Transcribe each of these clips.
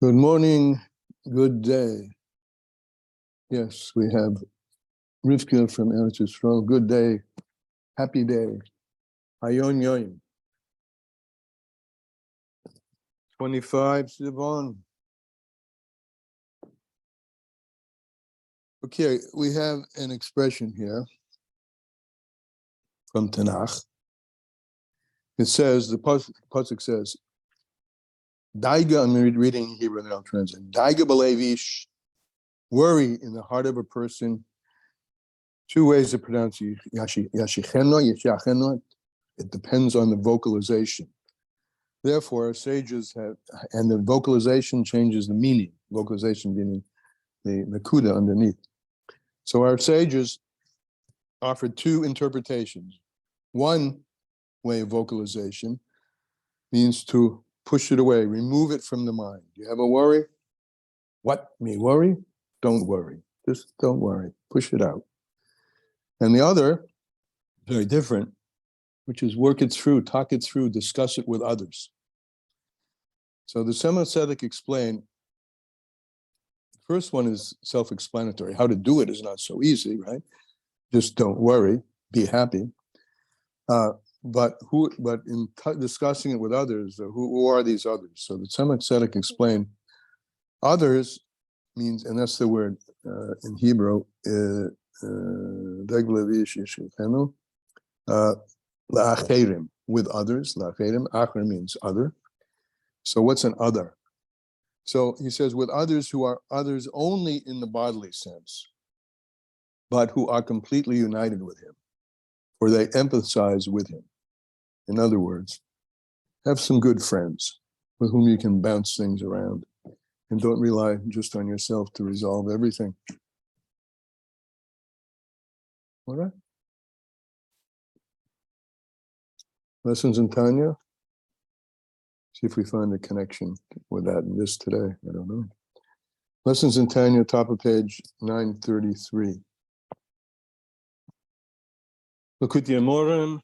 Good morning, good day. Yes, we have Rivka from Eretz Yisrael. Good day, happy day. Hayon Yoyim. 25, Sivan. Okay, we have an expression here from Tanakh. It says, the pasuk says, Daiga, I'm reading Hebrew and then I'll translate. Daiga b'levish, worry in the heart of a person. Two ways of pronouncing yashicheno. It depends on the vocalization. Therefore, our sages have, and the vocalization changes the meaning. Vocalization meaning the nakuda underneath. So our sages offered two interpretations. One way of vocalization means to push it away, remove it from the mind. You have a worry? What? Me worry? Don't worry. Just don't worry. Push it out. And the other, very different, which is work it through, talk it through, discuss it with others. So the Tzemach Tzedek explained, the first one is self-explanatory. How to do it is not so easy, right? Just don't worry, be happy. But in discussing it with others, who are these others? So the Tzemach Tzedek explained, others means, and that's the word in Hebrew, la'acherim, with others. La'acherim, acher means other. So what's an other? So he says, with others who are others only in the bodily sense, but who are completely united with him, or they empathize with him. In other words, have some good friends with whom you can bounce things around, and don't rely just on yourself to resolve everything. All right? Lessons in Tanya. See if we find a connection with that in this today. I don't know. Lessons in Tanya, top of page 933. Lakuti Amorim.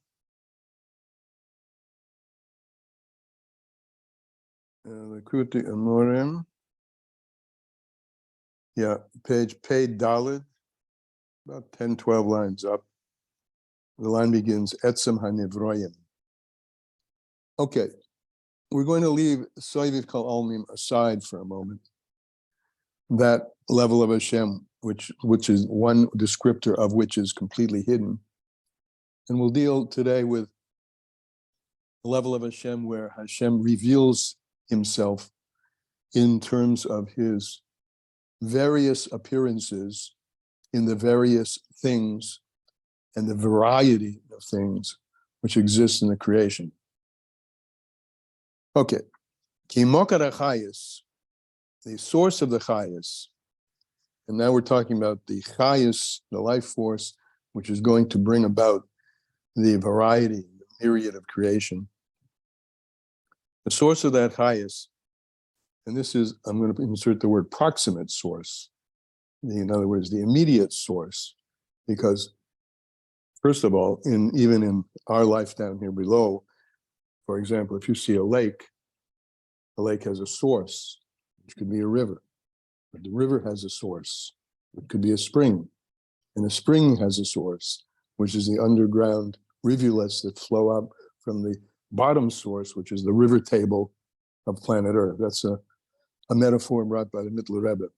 Lakuti Amorim. Yeah, page Daled, about 10, 12 lines up. The line begins, Etzem HaNivroyim. Okay, we're going to leave Soiviv Kol Olmim aside for a moment. That level of Hashem, which is one descriptor of which is completely hidden. And we'll deal today with the level of Hashem where Hashem reveals himself in terms of his various appearances in the various things and the variety of things which exist in the creation. Okay. Ki mokar hachayis, the source of the chayis, and now we're talking about the chayis, the life force, which is going to bring about the variety, the myriad of creation. The source of that chayis, and this is, I'm going to insert the word proximate source, in other words, the immediate source, because first of all, even in our life down here below, for example, if you see a lake has a source, which could be a river, but the river has a source. It could be a spring, and a spring has a source, which is the underground rivulets that flow up from the bottom source, which is the river table of planet Earth. That's a metaphor brought by the Mittler Rebbe.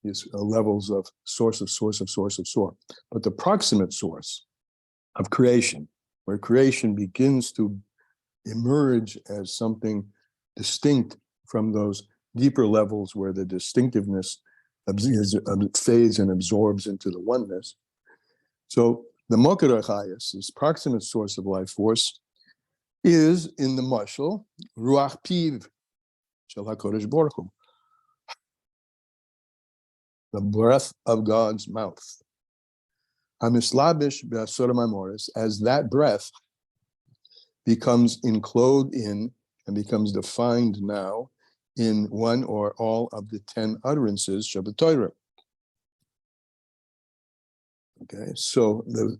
These levels of source. But the proximate source of creation, where creation begins to emerge as something distinct from those deeper levels where the distinctiveness fades and absorbs into the oneness. So the Mokar HaChayis, this proximate source of life force, is in the mashal Ruach Piv Shel HaKodesh Baruch Hu, the breath of God's mouth. Hamislabish be'asor ha'mamoros, as that breath becomes enclosed in and becomes defined now in one or all of the 10 utterances of the Torah. Okay, so the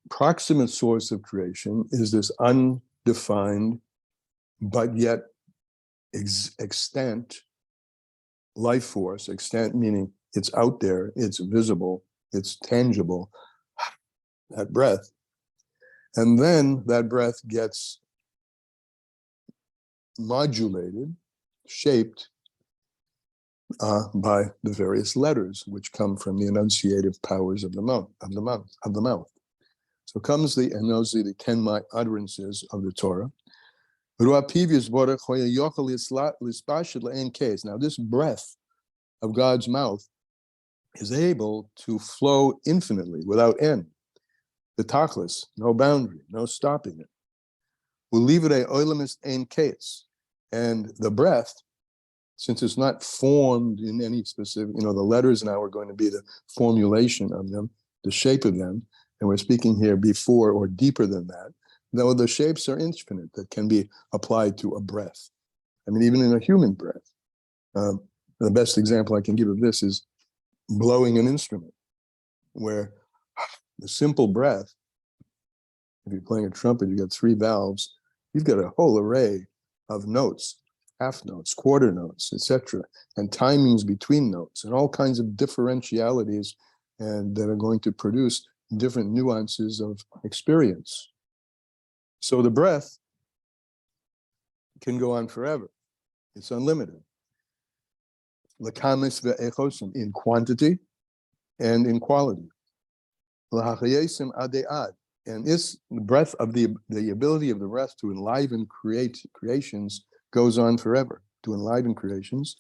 proximate source of creation is this undefined but yet extant life force, extent meaning it's out there, it's visible, it's tangible, that breath. And then that breath gets modulated, shaped by the various letters which come from the enunciative powers of the mouth. So comes and those are the 10 utterances of the Torah. Now, this breath of God's mouth is able to flow infinitely without end. The tachlis, no boundary, no stopping it. And the breath, since it's not formed in any specific, the letters now are going to be the formulation of them, the shape of them, and we're speaking here before or deeper than that, though the shapes are infinite that can be applied to a breath. I mean, even in a human breath. The best example I can give of this is blowing an instrument, where the simple breath, if you're playing a trumpet, you got 3 valves, you've got a whole array of notes, half notes, quarter notes, etc., and timings between notes, and all kinds of differentialities and that are going to produce different nuances of experience. So the breath can go on forever. It's unlimited. L'kamis ve'echosim, in quantity and in quality. L'hachayesim ade'ad, and this breath of the ability of the breath to enliven creations goes on forever, to enliven creations.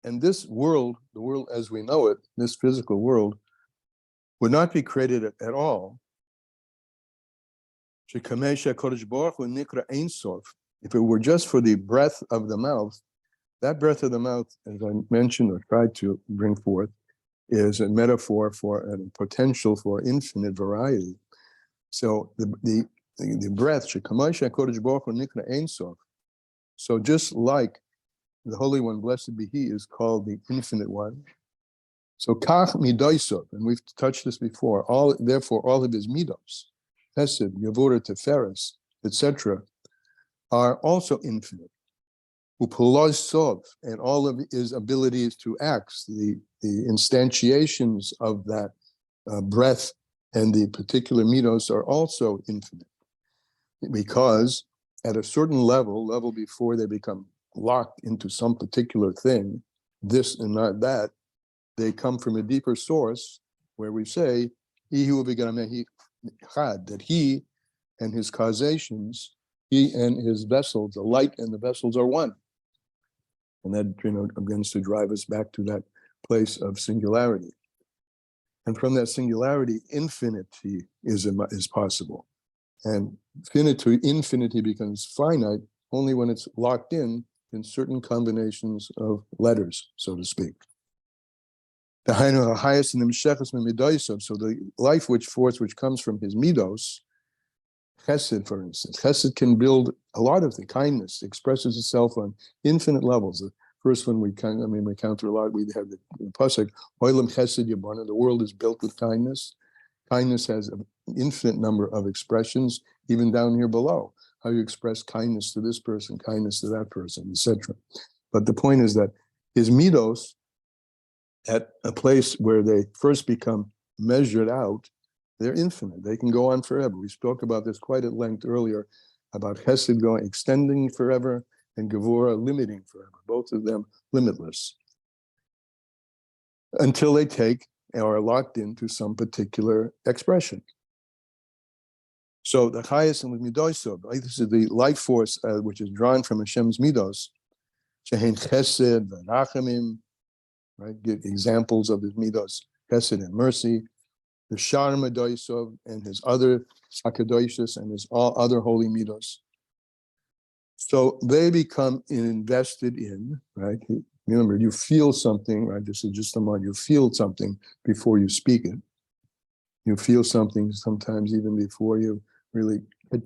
And this world, the world as we know it, this physical world, would not be created at all if it were just for the breath of the mouth. That breath of the mouth, as I mentioned or tried to bring forth, is a metaphor for a potential for infinite variety. So the breath, so just like the Holy One, blessed be He, is called the Infinite One. So kach midoisov, and we've touched this before, therefore all of his midos, Hesed, Gevura, Teferes, etc., are also infinite. Upulaz sov, and all of his abilities to act, the instantiations of that breath and the particular midos are also infinite. Because at a certain level before they become locked into some particular thing, this and not that, they come from a deeper source where we say, that he and his causations, he and his vessels, the light and the vessels are one. And that begins to drive us back to that place of singularity. And from that singularity, infinity is possible. And infinity becomes finite only when it's locked in certain combinations of letters, so to speak. So the life force which comes from his midos, chesed, for instance, chesed can build a lot of the kindness, expresses itself on infinite levels. The first one we counter a lot. We have the pasuk, Olam chesed yabana, the world is built with kindness. Kindness has an infinite number of expressions, even down here below. How you express kindness to this person, kindness to that person, etc. But the point is that his midos, at a place where they first become measured out, they're infinite. They can go on forever. We spoke about this quite at length earlier, about Hesed extending forever and Gevura limiting forever, both of them limitless, until they are locked into some particular expression. So the Chayas and Midoisov, this is the life force which is drawn from Hashem's Midos, Shehein Chesed, Rachamim, right? Give examples of his midos, chesed and mercy, the Shar Midoisov and his other Hakadoshis and his all other holy midos. So they become invested in, right? Remember, you feel something, right? This is just a moment. You feel something before you speak it. You feel something sometimes even before you really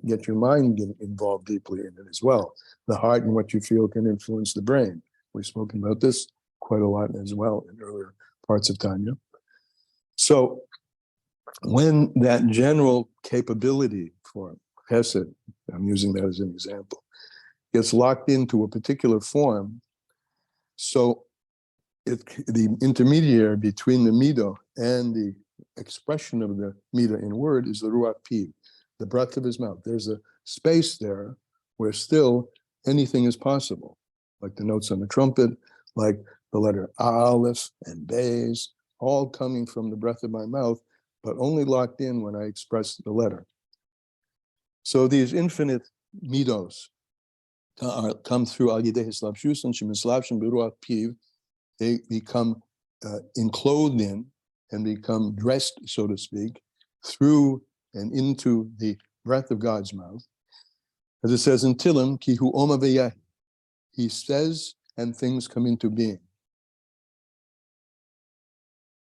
get your mind involved deeply in it as well. The heart and what you feel can influence the brain. We've spoken about this quite a lot as well in earlier parts of Tanya. So when that general capability for Hesed, I'm using that as an example, gets locked into a particular form. So the intermediary between the midah and the expression of the midah in word is the ruach piv, the breath of his mouth. There's a space there where still anything is possible, like the notes on the trumpet, like the letter aleph and beis, all coming from the breath of my mouth, but only locked in when I express the letter. So these infinite midos come through al yidei hislapshus and shemislapshim beruach piv. They become enclosed in and become dressed, so to speak, through and into the breath of God's mouth. As it says in Tilim, ki hu oma v'yehi. He says and things come into being.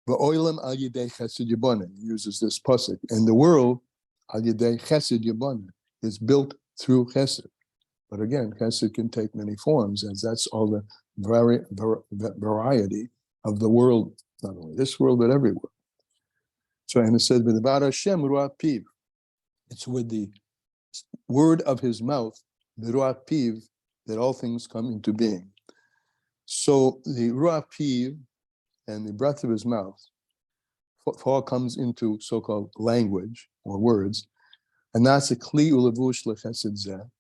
V'olam al yidei chesed yiboneh, he uses this pasuk. And the world, al yidei chesed yiboneh, is built through chesed. But again, chesed can take many forms, as that's all the variety of the world, not only this world, but every world. So, and it says, "B'devar Hashem ruach piv." It's with the word of his mouth, ruach piv, that all things come into being. So the ruach piv and the breath of his mouth all comes into so-called language or words, and that's a kli ulevush lechesed zeh.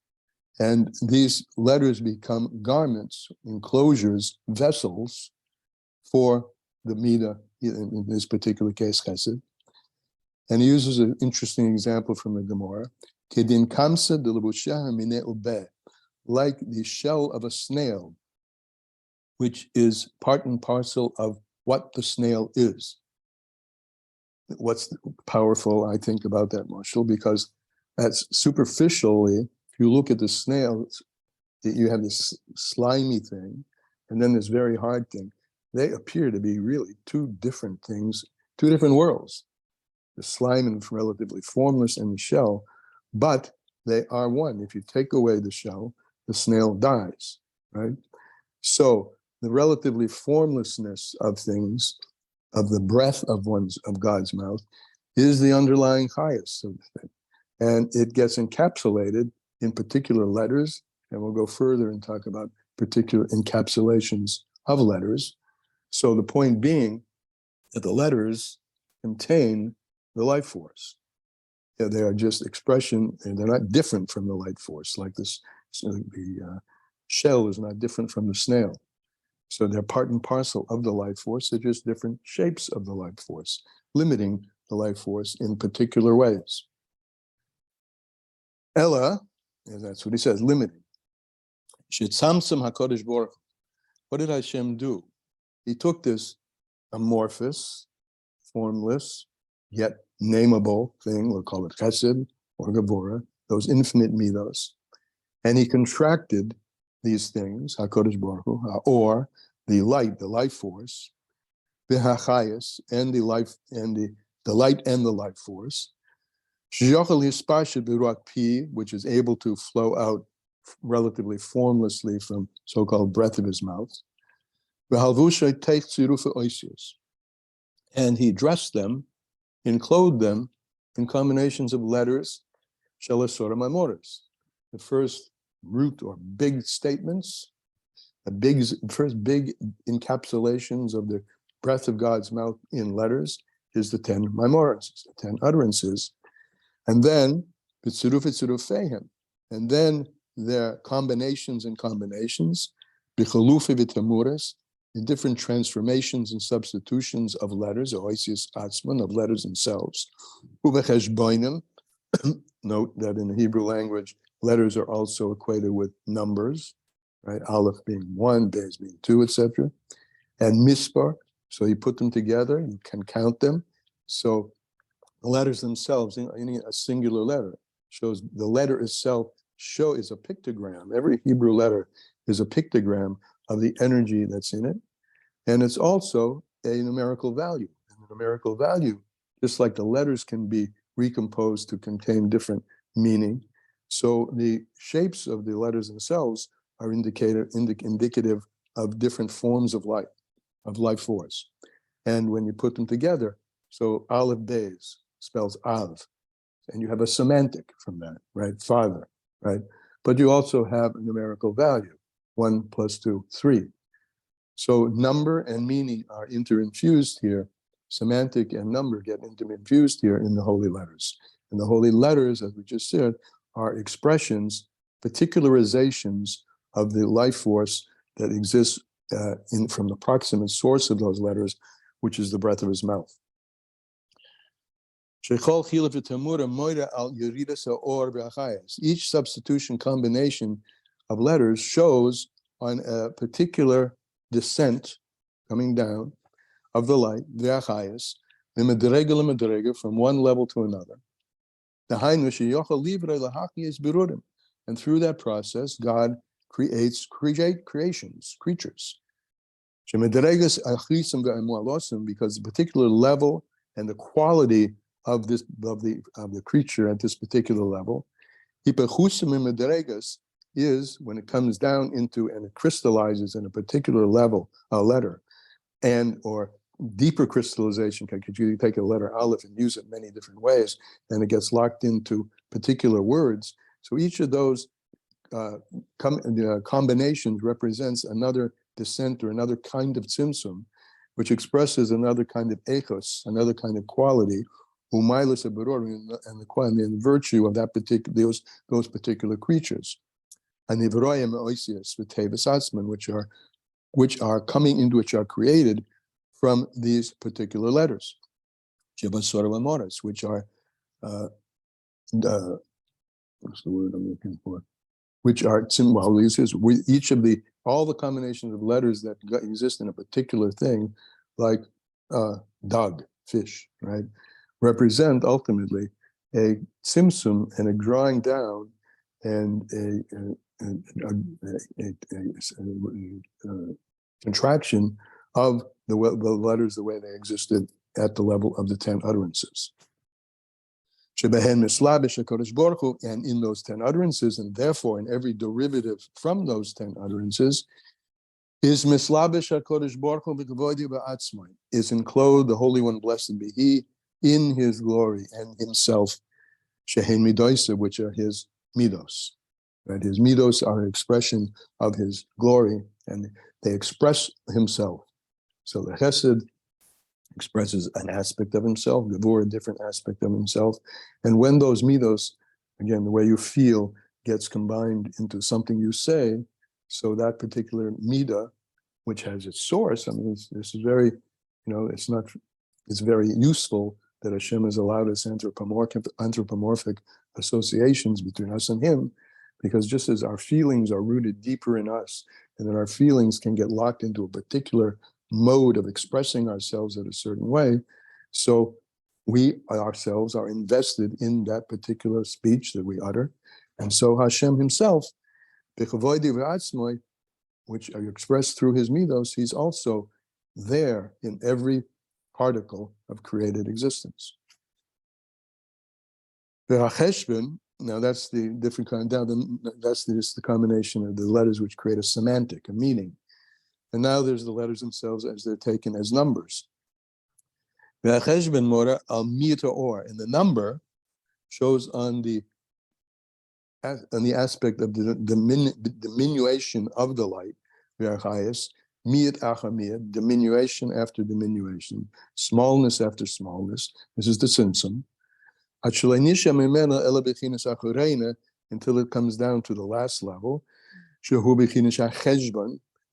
And these letters become garments, enclosures, vessels for the midah, in this particular case, chesed. And he uses an interesting example from the Gemara. Kedin kamsa de lebusha mine ube, like the shell of a snail, which is part and parcel of what the snail is. What's powerful, I think, about that, Marshall, because that's superficially, if you look at the snail, you have this slimy thing, and then this very hard thing. They appear to be really two different things, two different worlds. The slime is relatively formless in the shell, but they are one. If you take away the shell, the snail dies, right? So the relatively formlessness of things, of the breath of God's mouth, is the underlying highest of the thing. And it gets encapsulated in particular letters, and we'll go further and talk about particular encapsulations of letters. So the point being that the letters contain the life force. Yeah, they are just expression, and they're not different from the life force, like this. So the shell is not different from the snail. So they're part and parcel of the life force. They're just different shapes of the life force, limiting the life force in particular ways. Ella, and that's what he says, limiting. Shetzamsam HaKadosh Baruch Hu. What did Hashem do? He took this amorphous, formless, yet nameable thing, we'll call it chesed or gevurah, those infinite midos, and he contracted these things, HaKadosh Baruch Hu, or the light, the life force, b'hachayis, and the life, and the light and the life force, which is able to flow out relatively formlessly from so-called breath of his mouth, and he dressed them, enclosed them in combinations of letters, the first root or big statements, first big encapsulations of the breath of God's mouth in letters is the 10 maimoros, the 10 utterances. And then, and then their combinations and combinations, in different transformations and substitutions of letters, of letters themselves. Note that in the Hebrew language, letters are also equated with numbers, right? Aleph being 1, Beis being 2, etc. And mispar, so you put them together, you can count them. So the letters themselves, any a singular letter, shows the letter itself is a pictogram. Every Hebrew letter is a pictogram of the energy that's in it. And it's also a numerical value. And the numerical value, just like the letters can be recomposed to contain different meaning, so the shapes of the letters themselves are indicative of different forms of life force. And when you put them together, so Aleph Beis spells Av, and you have a semantic from that, right? Father, right? but you also have a numerical value, 1 plus 2, 3. So number and meaning are interinfused here. Semantic and number get interinfused here in the holy letters. And the holy letters, as we just said, are expressions, particularizations of the life force that exists from the proximate source of those letters, which is the breath of his mouth. Each substitution combination of letters shows on a particular descent coming down of the light, from one level to another. And through that process, God creates creations, creatures. Because the particular level and the quality of the creature at this particular level, is when it comes down into and it crystallizes in a particular level, a letter, and or deeper crystallization, because you take a letter aleph and use it many different ways, and it gets locked into particular words. So each of those combinations represents another descent or another kind of tzimtzum, which expresses another kind of echos, another kind of quality, and the virtue of that particular those particular creatures, and which are coming into, which are created from these particular letters, which are what's the word I'm looking for? Which are each of all the combinations of letters that exist in a particular thing, like dog, fish, right, represent ultimately a tzimtzum and a drawing down and a contraction of the letters the way they existed at the level of the 10 utterances. And in those 10 utterances, and therefore in every derivative from those 10 utterances, is mislabish HaKadosh Baruch Hu b'kavodi ba'atzmai, is enclosed the Holy One, blessed be He, in His glory and Himself, shehein midosa, which are His midos. Right? His midos are an expression of His glory, and they express Himself. So the Chesed expresses an aspect of himself, Gevurah a different aspect of himself. And when those midos, again, the way you feel, gets combined into something you say, so that particular midah, which has its source, I mean, this is very, it's very useful that Hashem has allowed us anthropomorphic associations between us and Him, because just as our feelings are rooted deeper in us, and that our feelings can get locked into a particular mode of expressing ourselves in a certain way, so we ourselves are invested in that particular speech that we utter. And so Hashem Himself, which are expressed through His midos, He's also there in every particle of created existence. Now that's the different kind. That's just the combination of the letters which create a semantic, a meaning. And now there's the letters themselves as they're taken as numbers. And the number shows on the aspect of the diminution of the light, diminution after diminution, smallness after smallness. This is the tzimtzum. Until it comes down to the last level,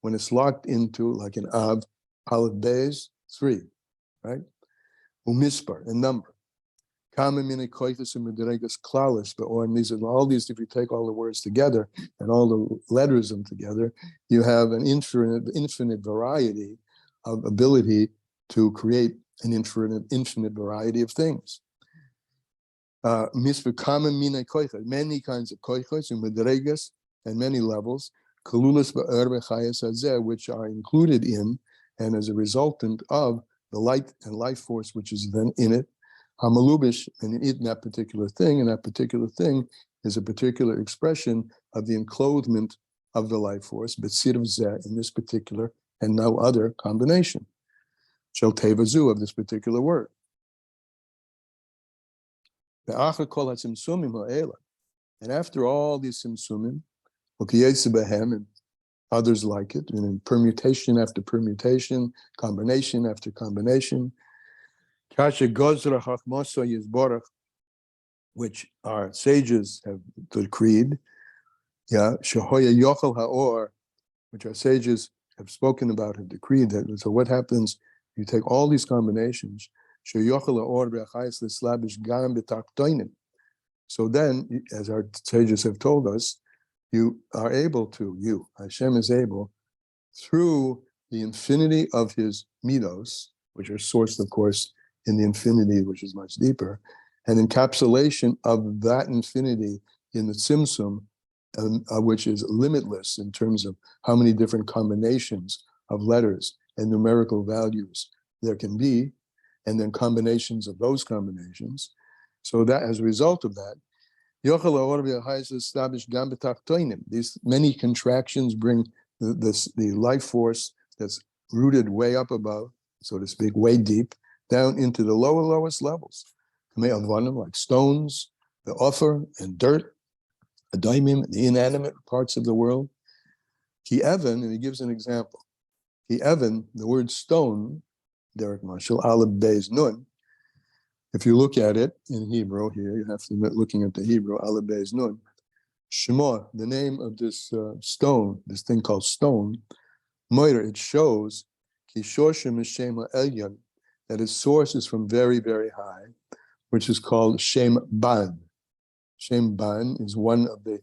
when it's locked into, like an Av, Aleph Beis, 3, right? Umispar, a number. But these are all these, if you take all the words together and all the letters them together, you have an infinite variety of ability to create an infinite variety of things. Many kinds of koichos and medregas and many levels, which are included in and as a resultant of the light and life force which is then in it, hamalubish, and in that particular thing, and that particular thing is a particular expression of the enclothement of the life force, but in this particular and no other combination, shel tevazu, of this particular word. And after all these simsumim, and others like it, and in permutation after permutation, combination after combination, which our sages have decreed, which our sages have spoken about, have decreed that. So what happens? You take all these combinations. So then, as our sages have told us, you are able to, Hashem is able, through the infinity of his midos, which are sourced, of course, in the infinity, which is much deeper, and encapsulation of that infinity in the Tzimtzum, which is limitless in terms of how many different combinations of letters and numerical values there can be, and then combinations of those combinations. So that, as a result of that, these many contractions bring the life force that's rooted way up above, so to speak, way deep, down into the lowest levels, like stones, the offer and dirt, the daimim, the inanimate parts of the world. Ki Evan, and he gives an example. Ki Evan, the word stone, Derek Marshall, Aleph Beis Nun. If you look at it in Hebrew here, you have to admit, looking at the Hebrew, Aleph Beis Nun. Shema, the name of this stone, this thing called stone, Moira, it shows Ki Shoshim Shem Elyon, that its source is from very, very high, which is called Shem Ban. Shem Ban is one of the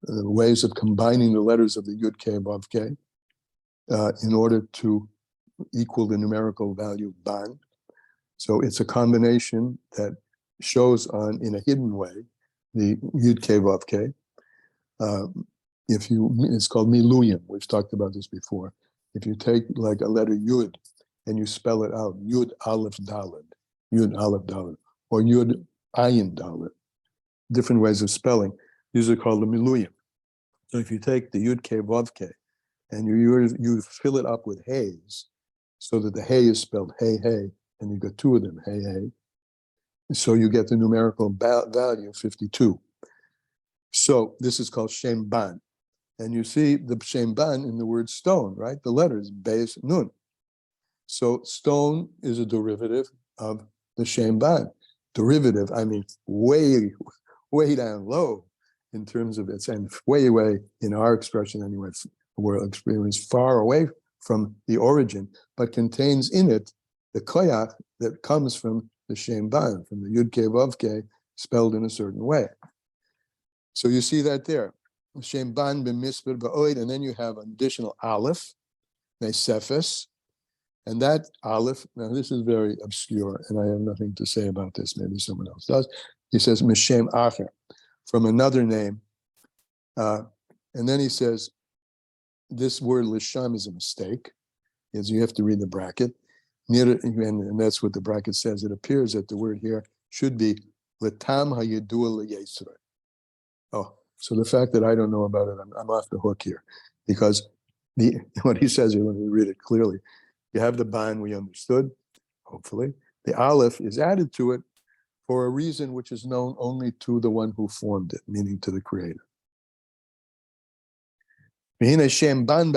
ways of combining the letters of the Yud Kei Vav Kei in order to equal the numerical value Ban. So it's a combination that shows in a hidden way the Yud Kei Vav Kei. It's called Miluyim. We've talked about this before. If you take like a letter Yud and you spell it out, Yud Aleph Daled, or Yud Ayin Daled, different ways of spelling. These are called the Miluyim. So if you take the Yud Kei Vav Kei and you fill it up with hays, so that the hay is spelled hey, and you got two of them, hey. So you get the numerical value 52. So this is called Shem Ban. And you see the Shem Ban in the word stone, right? The letters Beis Nun. So stone is a derivative of the Shem Ban. Derivative, I mean, way down low in terms of its, and way in our expression anyway, world experience, far away from the origin, but contains in it the koyach that comes from the Shem Ban, from the Yud Kei Vav Kei, spelled in a certain way. So you see that there. Shem Ban b'mispir ba'oid, and then you have an additional aleph, nesefes, and that aleph, now this is very obscure, and I have nothing to say about this, maybe someone else does. He says, Mishem Acher, from another name. And then he says, this word lisham is a mistake, because you have to read the bracket. And that's what the bracket says. It appears that the word here should be Latam Hayidua L'Yesra. Oh, so the fact that I don't know about it, I'm off the hook here. Because what he says here, when we read it clearly, you have the ban we understood, hopefully. The aleph is added to it for a reason which is known only to the one who formed it, meaning to the Creator. The Shem Ban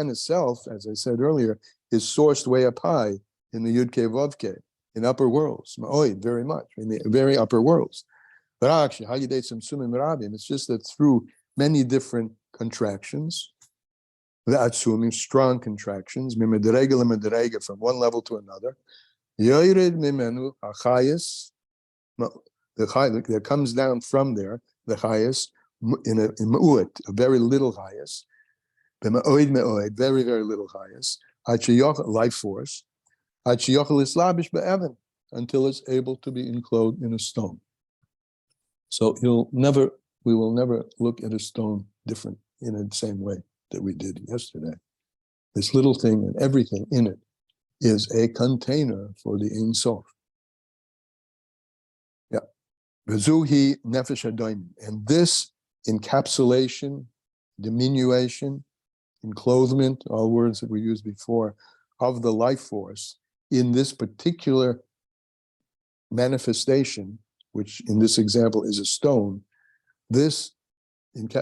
itself, as I said earlier, is sourced way up high in the Yud Kei Vav Kei, in upper worlds, very much, in the very upper worlds. It's just that through many different contractions, the strong contractions, from one level to another, that comes down from there, the highest, in ma'u'at, a very little highest, very, very little highest, life force, until it's able to be enclosed in a stone. So we will never look at a stone different in the same way that we did yesterday. This little thing and everything in it is a container for the Ein Sof. Yeah. V'zuhi nefesh hadoim. And this encapsulation, diminution, enclothement, all words that we used before, of the life force in this particular manifestation, which in this example is a stone, this,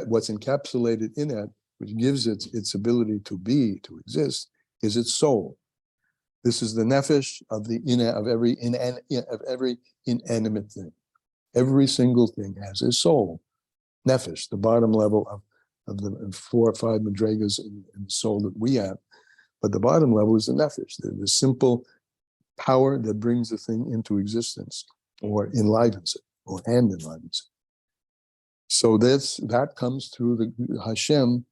what's encapsulated in it, which gives it its ability to be, to exist, is its soul. This is the nefesh of every inanimate thing. Every single thing has a soul. Nefesh, the bottom level of the 4 or 5 madrigas in the soul that we have. But the bottom level is the nefesh, the simple power that brings the thing into existence, or enlivens it, or enlivens it. So that comes through the Hashem,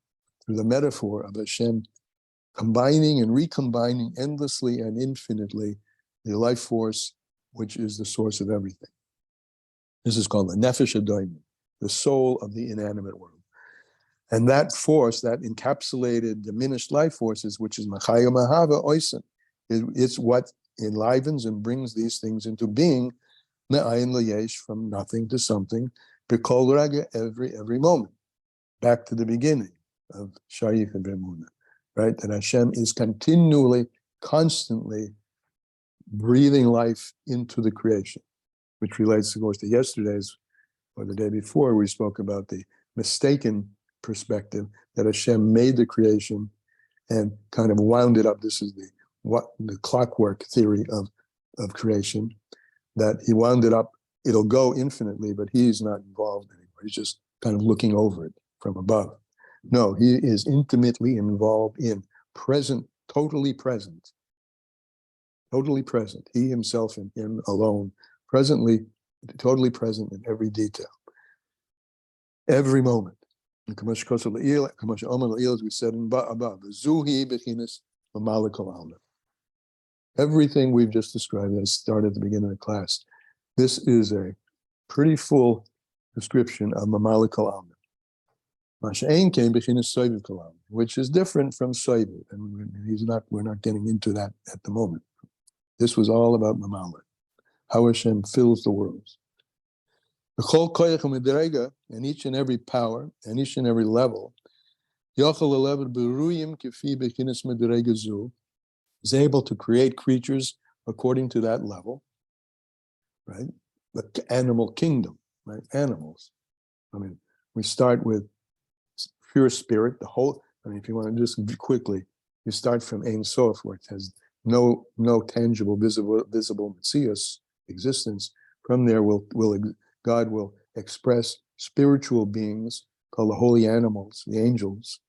through the metaphor of Hashem combining and recombining endlessly and infinitely the life force, which is the source of everything. This is called the nefesh hadoimim, the soul of the inanimate world. And that force, that encapsulated, diminished life forces, which is machaya mahava oisen, it's what enlivens and brings these things into being, me'ayin layesh, from nothing to something, b'kol raga, every moment, back to the beginning of Shayich and B'emunah, right? That Hashem is continually, constantly breathing life into the creation, which relates, of course, to yesterday's or the day before. We spoke about the mistaken perspective that Hashem made the creation and kind of wound it up. This is the clockwork theory of creation, that he wound it up. It'll go infinitely, but he's not involved anymore. He's just kind of looking over it from above. No, he is intimately involved in present, totally present. He himself and him alone, totally present in every detail, every moment. As we said above, everything we've just described, that started at the beginning of the class, this is a pretty full description of Mamalik al-Alma. Which is different from Soivid, and we're not getting into that at the moment. This was all about Mamalik, how Hashem fills the worlds. And each and every power, and each and every level, is able to create creatures according to that level, right? The animal kingdom, right? Animals. I mean, we start with pure spirit, if you want to just quickly, you start from Ein Sof, where it has no tangible, visible Metzius existence. From there, God will express spiritual beings called the holy animals, the angels,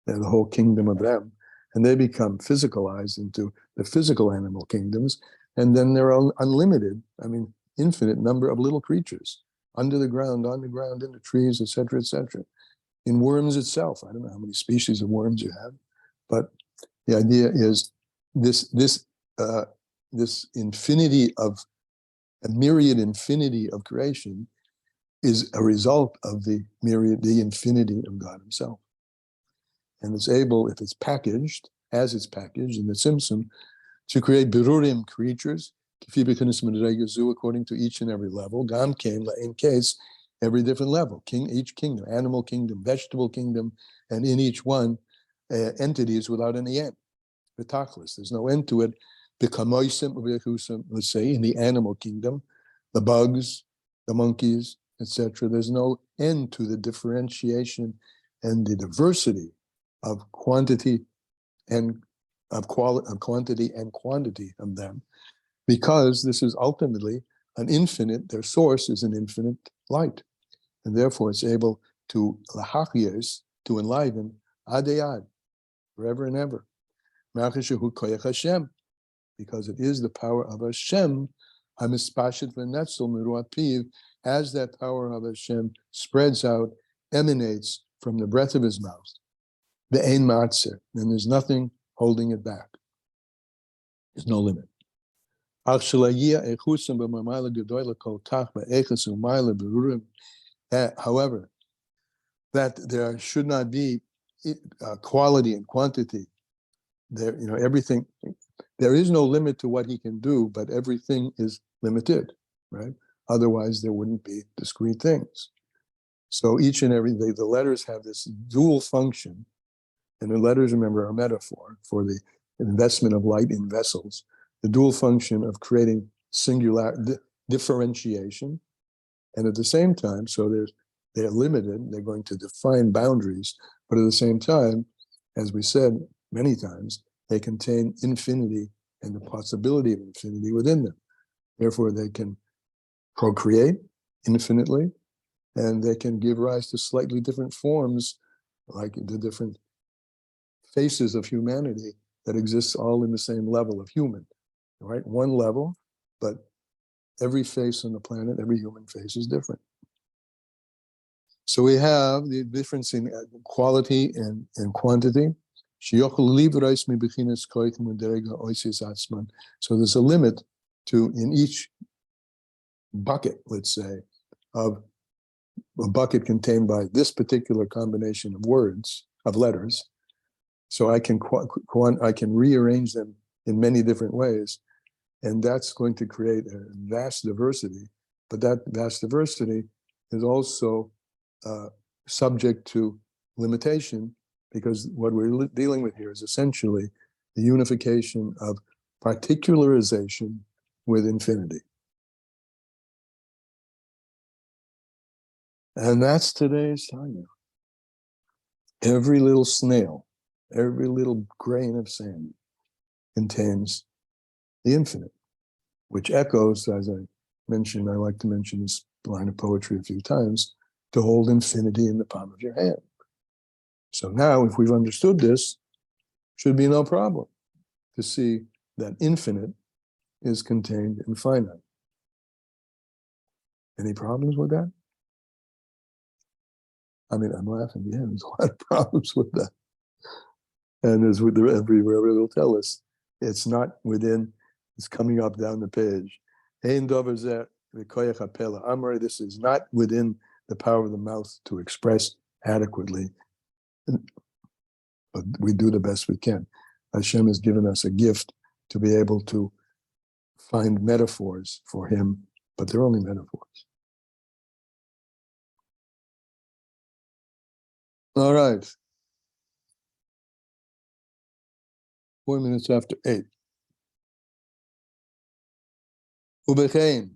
and the whole kingdom of them, and they become physicalized into the physical animal kingdoms, and then there are unlimited, infinite number of little creatures under the ground, on the ground, in the trees, etc., etc. In worms itself, I don't know how many species of worms you have, but the idea is this infinity of a myriad infinity of creation is a result of the infinity of God himself. And it's able, if it's packaged, as it's packaged in the Simpson, to create berurim, creatures, according to each and every level, gam came, in case, every different level, each kingdom, animal kingdom, vegetable kingdom, and in each one, entities without any end. V'tachlis, there's no end to it. Let's say in the animal kingdom, the bugs, the monkeys, etc. There's no end to the differentiation and the diversity of quantity and of quantity and quantity of them, because this is ultimately an infinite. Their source is an infinite light, and therefore it's able to lahachiyos, to enliven adeyad, forever and ever. Because it is the power of Hashem, hamispashit v'netzel miruat piv, as that power of Hashem spreads out, emanates from the breath of his mouth. Be'ein ma'atzer, and there's nothing holding it back. There's no limit. However, that there should not be quality and quantity. There, everything. There is no limit to what he can do, but everything is limited, right? Otherwise, there wouldn't be discrete things. So each and every day, the letters have this dual function, and the letters, remember, are a metaphor for the investment of light in vessels. The dual function of creating differentiation, and at the same time, so they're limited, they're going to define boundaries, but at the same time, as we said many times, they contain infinity and the possibility of infinity within them. Therefore, they can procreate infinitely, and they can give rise to slightly different forms, like the different faces of humanity that exists all in the same level of human, right? One level, but every face on the planet, every human face is different. So we have the difference in quality and quantity. So there's a limit to, in each bucket, let's say, of a bucket contained by this particular combination of words, of letters. So I can rearrange them in many different ways, and that's going to create a vast diversity. But that vast diversity is also subject to limitation, because what we're dealing with here is essentially the unification of particularization with infinity. And that's today's Tanya. Every little snail, every little grain of sand contains the infinite, which echoes, as I mentioned, I like to mention this line of poetry a few times, to hold infinity in the palm of your hand. So now, if we've understood this, should be no problem to see that infinite is contained in finite. Any problems with that? I mean, I'm laughing. Yeah, there's a lot of problems with that. And as with everywhere will tell us, it's not within, it's coming up down the page. This is not within the power of the mouth to express adequately, but we do the best we can. Hashem has given us a gift to be able to find metaphors for him, but they're only metaphors. All right. 4 minutes after 8. Ubechein.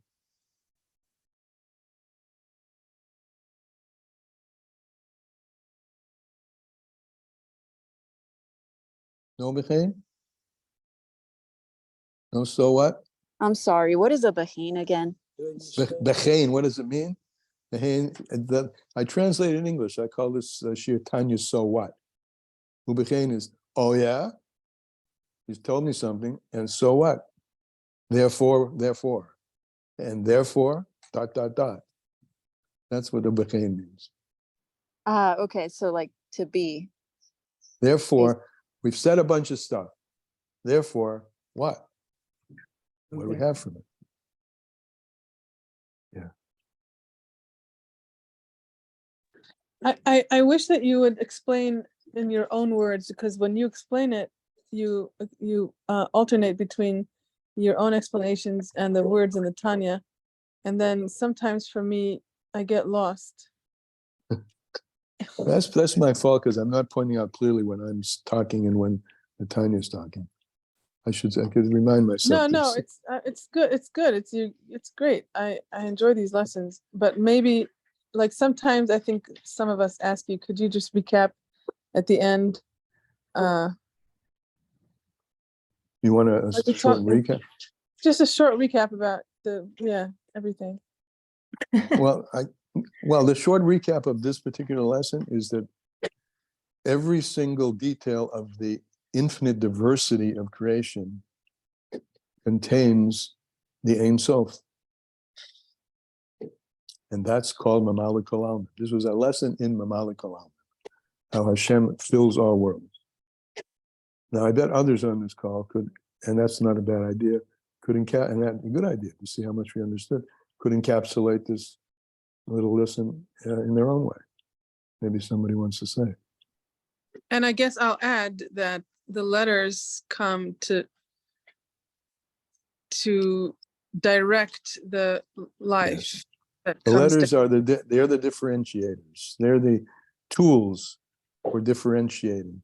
No bechein? No, so what? I'm sorry, what is a Bahin again? Bechein, what does it mean? Bechein, I translate it in English. I call this Shir Tanya, so what? Ubechein is, oh yeah? He's told me something, and so what? Therefore. And therefore, ... That's what ubechein means. Okay, so like to be. Therefore, we've said a bunch of stuff. Therefore, what? What do we have from it? Yeah. I wish that you would explain in your own words, because when you explain it, you alternate between your own explanations and the words in the Tanya, and then sometimes for me, I get lost. That's my fault, because I'm not pointing out clearly when I'm talking and when the Tanya's talking. I could remind myself. No, it's good. It's good. It's great. I enjoy these lessons, but maybe like sometimes I think some of us ask you, could you just recap at the end? You want a short recap? Just a short recap about everything. Well, the short recap of this particular lesson is that every single detail of the infinite diversity of creation contains the Ein Sof. And that's called Mamalik Olam. This was a lesson in Mamalik Olam, how Hashem fills our world. Now, I bet others on this call could, and that's not a bad idea, and that's a good idea to see how much we understood, could encapsulate this little lesson in their own way. Maybe somebody wants to say. And I guess I'll add that the letters come to direct the life. Yes. That The comes letters down. they're the differentiators. They're the tools for differentiating,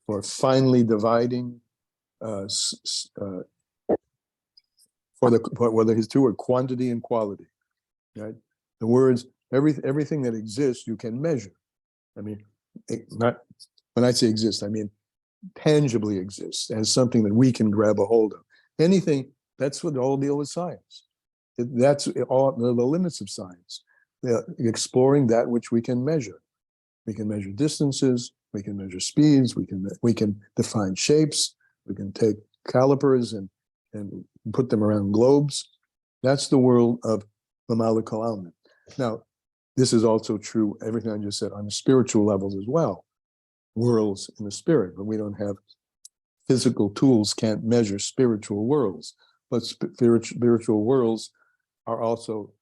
for finally dividing, for whether his two are quantity and quality, right? The words, everything that exists, you can measure. I mean, not when I say exist, I mean tangibly exists as something that we can grab a hold of. Anything, that's what the whole deal with science. That's all the limits of science. Exploring that which we can measure. We can measure distances, we can measure speeds, we can define shapes, we can take calipers and put them around globes. That's the world of Mamalik Kalalman. Now, this is also true, everything I just said, on the spiritual levels as well. Worlds in the spirit, but we don't have physical tools, can't measure spiritual worlds. But spiritual worlds are also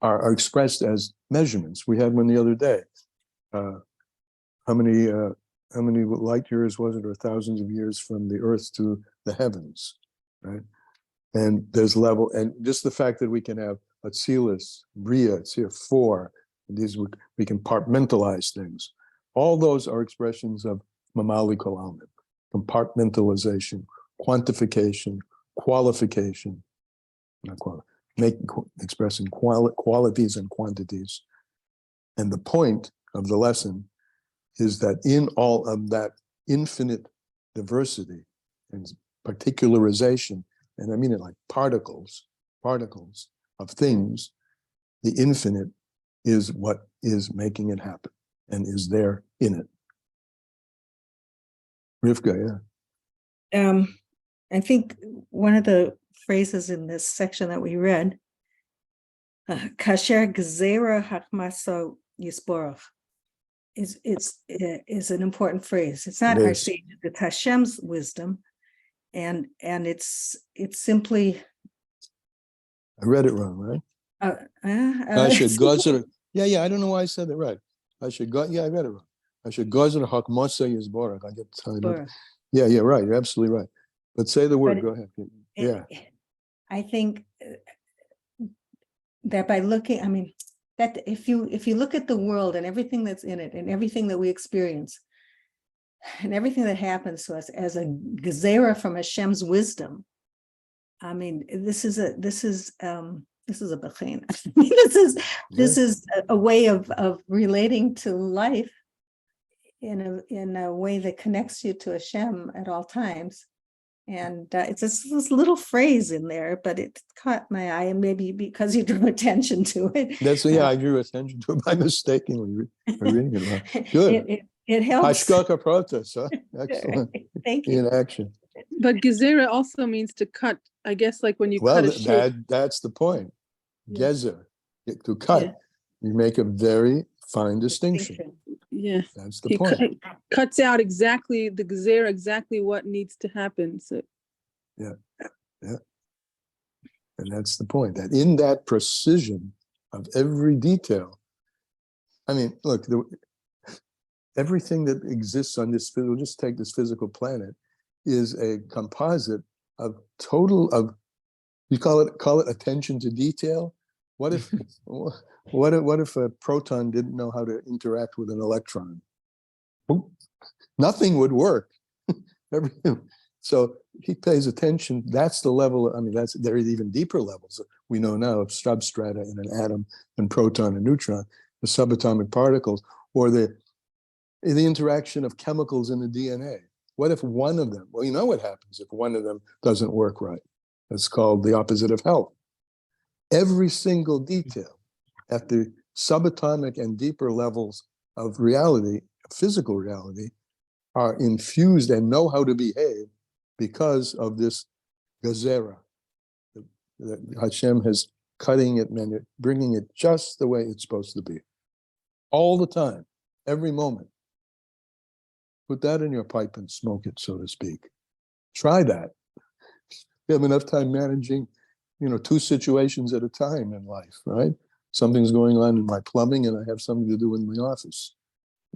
are expressed as measurements. We had one the other day. How many light years was it, or thousands of years from the earth to the heavens, right? And there's level, and just the fact that we can have Atzilus, Bria, it's here 4, these we can compartmentalize things. All those are expressions of Mamali Kalalman, compartmentalization, quantification, qualification, not expressing qualities and quantities. And the point of the lesson is that in all of that infinite diversity and particularization, and I mean it like particles of things, the infinite is what is making it happen and is there in it. Rivka, yeah. I think one of the phrases in this section that we read, kasher gezerah hakmaso yisborach, is an important phrase. It's not our sage, it's Hashem's wisdom, and it's simply. I read it wrong, right? I should gazer. Yeah. I don't know why I said it right. I should go. Yeah, I read it wrong. I should gazer hakmasa yisborach. I get tied up. Yeah, right. You're absolutely right. But say the word. Go ahead. Yeah. I think that by looking, I mean, that if you look at the world and everything that's in it and everything that we experience and everything that happens to us as a gezerah from Hashem's wisdom, I mean, this is a bachin. This is a way of relating to life in a way that connects you to Hashem at all times. And it's this little phrase in there, but it caught my eye, and maybe because you drew attention to it. I drew attention to it by mistakenly reading it wrong. Good. It helps. Hashgacha pratis, huh? Excellent. Thank you. In action. But gezerah also means to cut. I guess like when you cut a shape. That's the point. Yeah. Gezer, to cut. Yeah. You make a very fine distinction. Yeah, that's the point. It cuts out exactly the gezerah, exactly what needs to happen. So, yeah, and that's the point. That in that precision of every detail, I mean, look, everything that exists on this, we'll just take this physical planet, is a composite of you call it attention to detail. What if a proton didn't know how to interact with an electron? Nothing would work. So he pays attention. That's the level. I mean, there are even deeper levels we know now of substrata in an atom and proton and neutron, the subatomic particles, or the interaction of chemicals in the DNA. What if one of them? Well, you know what happens if one of them doesn't work right. That's called the opposite of health. Every single detail at the subatomic and deeper levels of reality, physical reality, are infused and know how to behave because of this gezerah. That Hashem has cutting it and bringing it just the way it's supposed to be. All the time, every moment. Put that in your pipe and smoke it, so to speak. Try that. You have enough time managing 2 situations at a time in life, right? Something's going on in my plumbing and I have something to do in my office.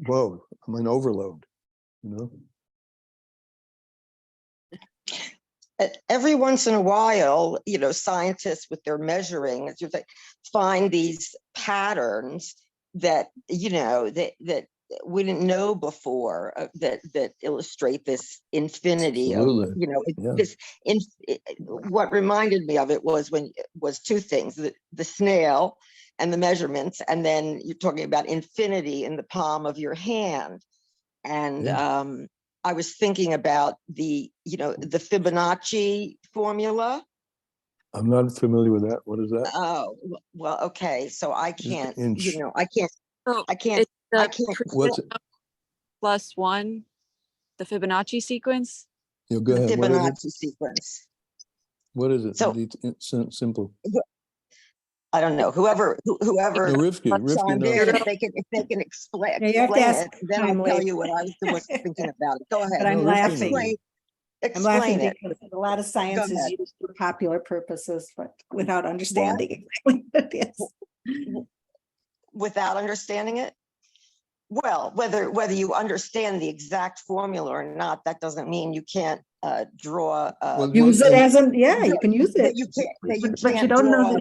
Whoa, I'm in overload, Every once in a while, scientists with their measuring find these patterns that, that know before that illustrate this infinity of, Absolutely. Yeah. this what reminded me of it was two things, the snail and the measurements, and then you're talking about infinity in the palm of your hand. And I was thinking about the Fibonacci formula. I'm not familiar with that. What is that? Oh, well, okay. So I Just can't, inch. I can't, So I can't, it's I the can't. What's it? +1, the Fibonacci sequence. You go The ahead. What is it? Fibonacci sequence. What is it? So- Simple. I don't know. Whoever No, Rivki chimed knows. in, if they can explain Yeah, you have to ask it, then time I'll tell later. you what I was thinking about it. Go But ahead. I'm No, Rivki laughing. knows. I'm laughing Explain it. because a lot of science is ahead. used for popular purposes, but without understanding exactly what it is. Without understanding it. Well, whether you understand the exact formula or not, that doesn't mean you can't draw. Well, Use it and- as a, yeah, you can use That it. you But can't you don't know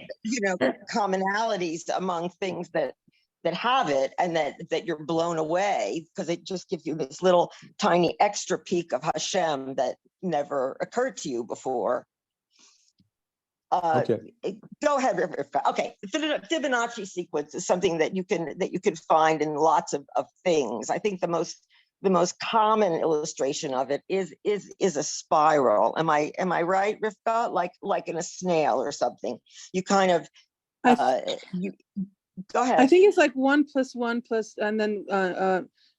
draw, commonalities among things that have it, and that you're blown away because it just gives you this little tiny extra peek of Hashem that never occurred to you before. Okay. Go ahead. Okay, the Fibonacci sequence is something that you can find in lots of things. I think the most common illustration of it is a spiral. Am I right, Rivka? Like in a snail or something. You kind of you go ahead. I think it's like 1 + 1 + and then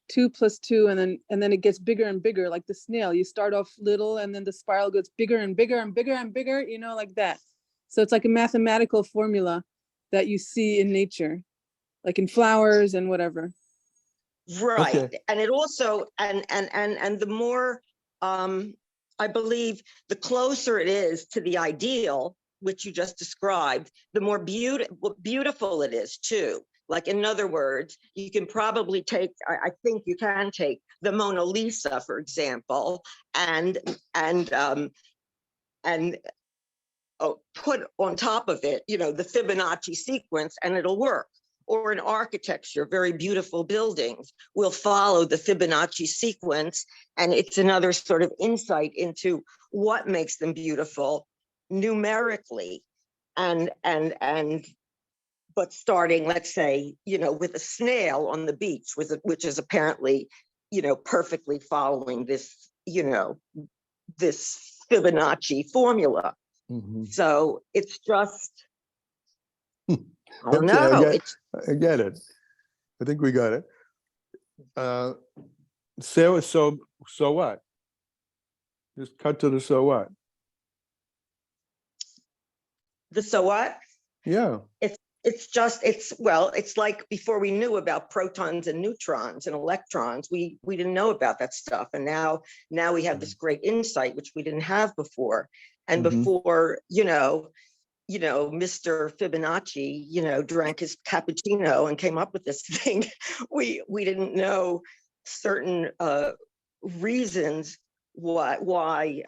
2 + 2, and then it gets bigger and bigger, like the snail. You start off little, and then the spiral gets bigger and bigger and bigger and bigger, like that. So it's like a mathematical formula that you see in nature, like in flowers and whatever. Right. Okay. And it also, and the more, I believe the closer it is to the ideal, which you just described, the more beautiful it is too. Like, in other words, you can probably take, I think you can take the Mona Lisa, for example, and put on top of it, the Fibonacci sequence, and it'll work. Or in architecture, very beautiful buildings will follow the Fibonacci sequence, and it's another sort of insight into what makes them beautiful numerically. But starting, let's say, with a snail on the beach, which is apparently, perfectly following this, this Fibonacci formula. Mhm. So it's just, I don't Okay, know. I get it. I think we got it. So what? Just cut to the so what? The so what? Yeah. It's like before we knew about protons and neutrons and electrons, we didn't know about that stuff. And now we have this great insight, which we didn't have before. And Mhm. before, Mr. Fibonacci, drank his cappuccino and came up with this thing, we didn't know certain reasons why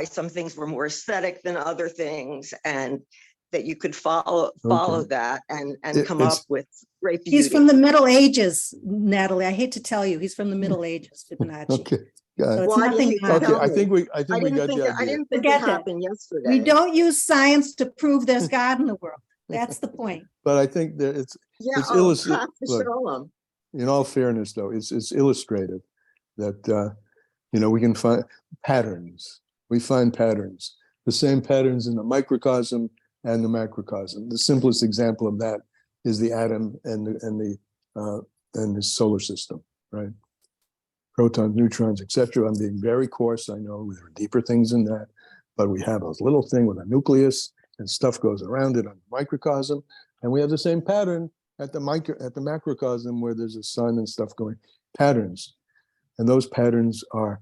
some things were more aesthetic than other things, and that you could follow Okay. that and It- come up it's- with great beauty. He's from the Middle Ages, Natalie. I hate to tell you, he's from the Middle Ages, Fibonacci. Okay. So Got it. it's Why do you nothing hate to modern. tell Okay, I me? think we I got didn't the think idea. it Forget it. happened yesterday. We don't use science to prove there's God in the world. That's the point. But I think that it's Yeah, illustrated. Look, Look, in all fairness, though, it's illustrative that we can find patterns. We find patterns, the same patterns in the microcosm and the macrocosm. The simplest example of that is the atom and the solar system, right? Protons, neutrons, etc. I'm being very coarse. I know there are deeper things than that, but we have a little thing with a nucleus, and stuff goes around it on the microcosm, and we have the same pattern at the macrocosm, where there's a sun and stuff going. Patterns, and those patterns are,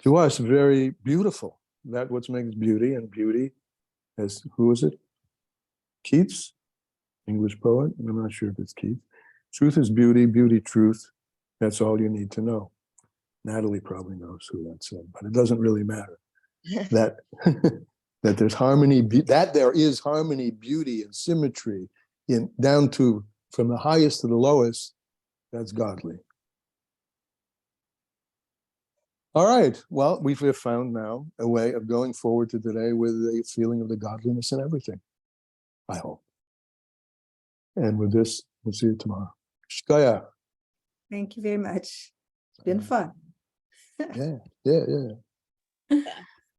to us, very beautiful. That's what makes beauty, and beauty, as who is it? Keats, English poet. I'm not sure if it's Keats. Truth is beauty, beauty, truth. That's all you need to know. Natalie probably knows who that said, but it doesn't really matter. That that there's harmony, that there is harmony, beauty, and symmetry in down to from the highest to the lowest That's godly. All right. Well, we've found now a way of going forward to today with a feeling of the godliness in everything, I hope. And with this, we'll see you tomorrow. Shkaya. Thank you very much. It's been fun. Yeah.